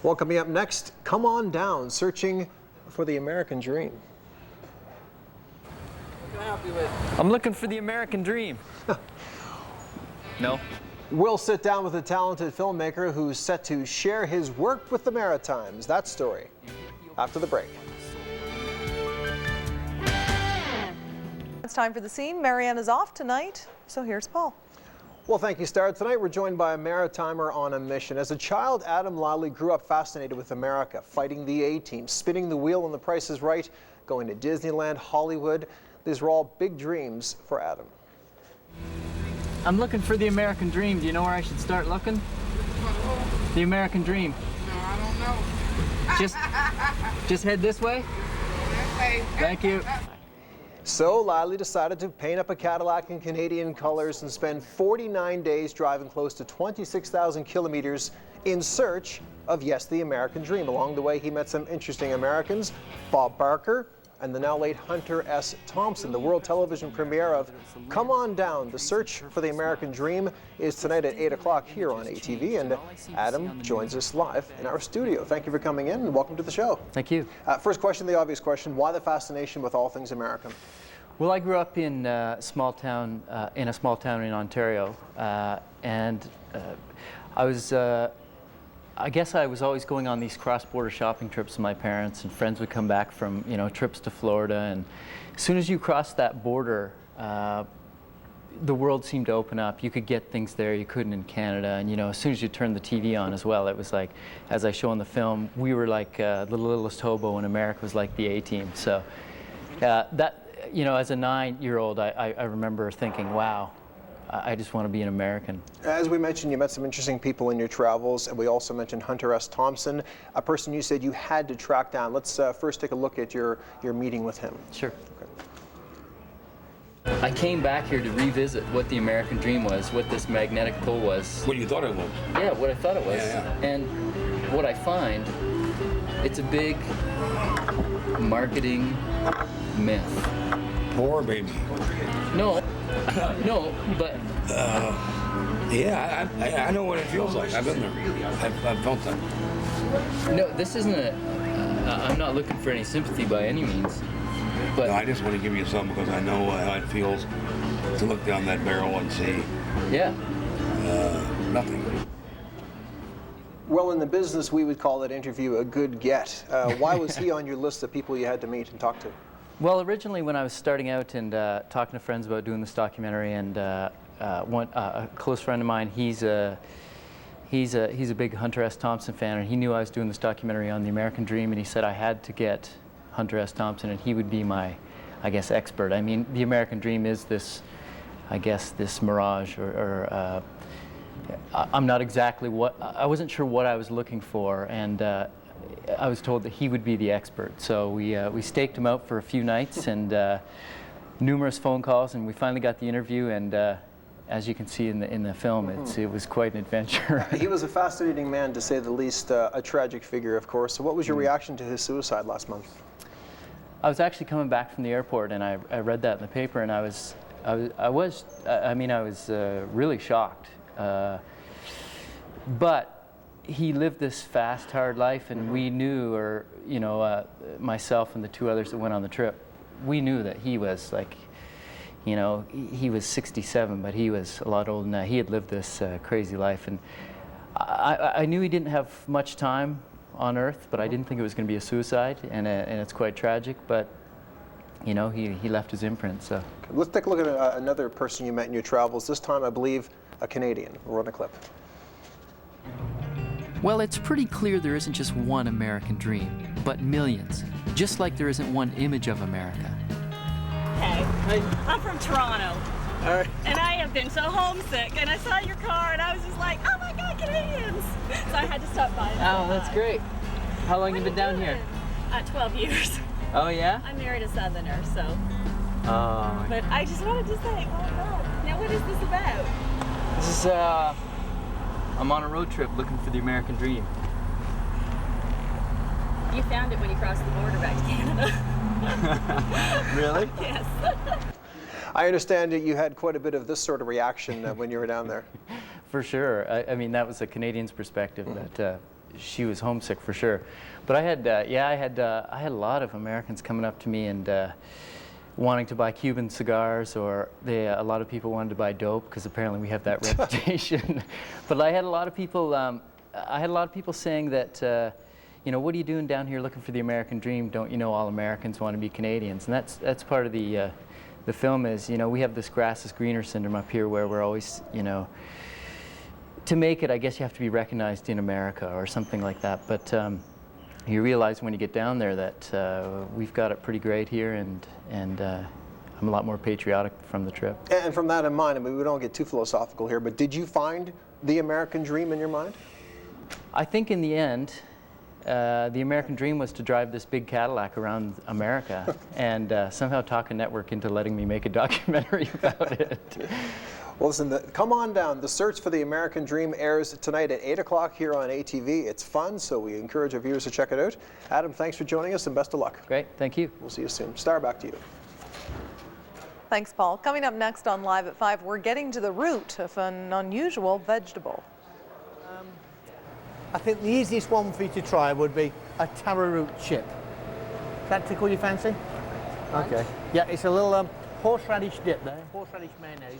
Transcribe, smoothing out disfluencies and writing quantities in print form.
Well, coming up next, come on down, searching for the American dream. What can I help you with? I'm looking for the American dream. No? We'll sit down with a talented filmmaker who's set to share his work with the Maritimes. That story after the break. It's time for the scene. Marianne is off tonight, so here's Paul. Well, thank you, Star. Tonight we're joined by a Maritimer on a mission. As a child, Adamm Liley grew up fascinated with America, fighting the A-Team, spinning the wheel on The Price is Right, going to Disneyland, Hollywood. These were all big dreams for Adamm. I'm looking for the American dream. Do you know where I should start looking? The American dream. No, I don't know. Just head this way? Okay. Thank you. So Liley decided to paint up a Cadillac in Canadian colors and spend 49 days driving close to 26,000 kilometers in search of, yes, the American dream. Along the way, he met some interesting Americans, Bob Barker and the now late Hunter S. Thompson. The world television premiere of Come On Down, The Search for the American Dream is tonight at 8 o'clock here on ATV, and Adamm joins us live in our studio. Thank you for coming in and welcome to the show. Thank you. First question, the obvious question, why the fascination with all things American? Well, I grew up in a small town in Ontario, and I guess I was always going on these cross-border shopping trips with my parents, and friends would come back from, trips to Florida, and as soon as you crossed that border, the world seemed to open up. You could get things there you couldn't in Canada, and as soon as you turned the TV on as well, it was like, as I show in the film, we were like the littlest hobo, and America was like the A-Team. So as a 9-year-old, I remember thinking, wow, I just want to be an American. As we mentioned, you met some interesting people in your travels, and we also mentioned Hunter S. Thompson, a person you said you had to track down. Let's first take a look at your meeting with him. Sure. Okay. I came back here to revisit what the American dream was, what this magnetic pull was. What you thought it was? Yeah, what I thought it was. Yeah. And what I find, it's a big marketing myth. Poor baby. No, but... Yeah, I know what it feels like. I've been there. I've felt that. No, this isn't I'm not looking for any sympathy by any means. But No, I just want to give you some because I know how it feels to look down that barrel and see nothing. Well, in the business, we would call that interview a good get. Why was he on your list of people you had to meet and talk to? Well, originally when I was starting out and talking to friends about doing this documentary, and a close friend of mine, he's a big Hunter S. Thompson fan, and he knew I was doing this documentary on the American Dream, and he said I had to get Hunter S. Thompson, and he would be my, I guess, expert. I mean, the American Dream is this, I guess, this mirage, I'm not exactly I wasn't sure what I was looking for, and I was told that he would be the expert. So we staked him out for a few nights and numerous phone calls, and we finally got the interview, and as you can see in the film, it was quite an adventure. He was a fascinating man, to say the least, a tragic figure, of course. So what was your reaction to his suicide last month? I was actually coming back from the airport, and I read that in the paper, and I was really shocked. But he lived this fast, hard life, and we knew, myself and the two others that went on the trip, we knew that he was like, he was 67, but he was a lot older than that. He had lived this crazy life, and I knew he didn't have much time on Earth, but I didn't think it was going to be a suicide, and it's quite tragic, but he left his imprint. So let's take a look at another person you met in your travels, this time I believe a Canadian. We'll run a clip. Well, it's pretty clear there isn't just one American dream, but millions, just like there isn't one image of America. Hey, I'm from Toronto. All right. And I have been so homesick, and I saw your car, and I was just like, oh my God, Canadians! So I had to stop by. Oh, that's great. How long have you been down here? 12 years. Oh, yeah? I married a Southerner, so. Oh. But I just wanted to say, oh my God, now what is this about? This is, I'm on a road trip looking for the American dream. You found it when you crossed the border back to Canada. Really? Yes. I understand that you had quite a bit of this sort of reaction when you were down there. For sure. I mean, that was a Canadian's perspective, that she was homesick for sure. But I had a lot of Americans coming up to me and wanting to buy Cuban cigars, or a lot of people wanted to buy dope because apparently we have that reputation. But I had a lot of people. I had a lot of people saying that, you know, what are you doing down here looking for the American dream? Don't you know all Americans want to be Canadians? And that's part of the film is, you know, we have this grass is greener syndrome up here where we're always, you know, to make it, I guess you have to be recognized in America or something like that. But you realize when you get down there that we've got it pretty great here, and I'm a lot more patriotic from the trip. And from that in mind, I mean, we don't get too philosophical here, but did you find the American dream in your mind? I think in the end, the American dream was to drive this big Cadillac around America and somehow talk a network into letting me make a documentary about it. Well, listen, come on down. The Search for the American Dream airs tonight at 8 o'clock here on ATV. It's fun, so we encourage our viewers to check it out. Adamm, thanks for joining us and best of luck. Great, thank you. We'll see you soon. Star, back to you. Thanks, Paul. Coming up next on Live at 5, we're getting to the root of an unusual vegetable. I think the easiest one for you to try would be a taro root chip. Does that tickle your fancy? Okay. Yeah, it's a little horseradish dip there, horseradish mayonnaise.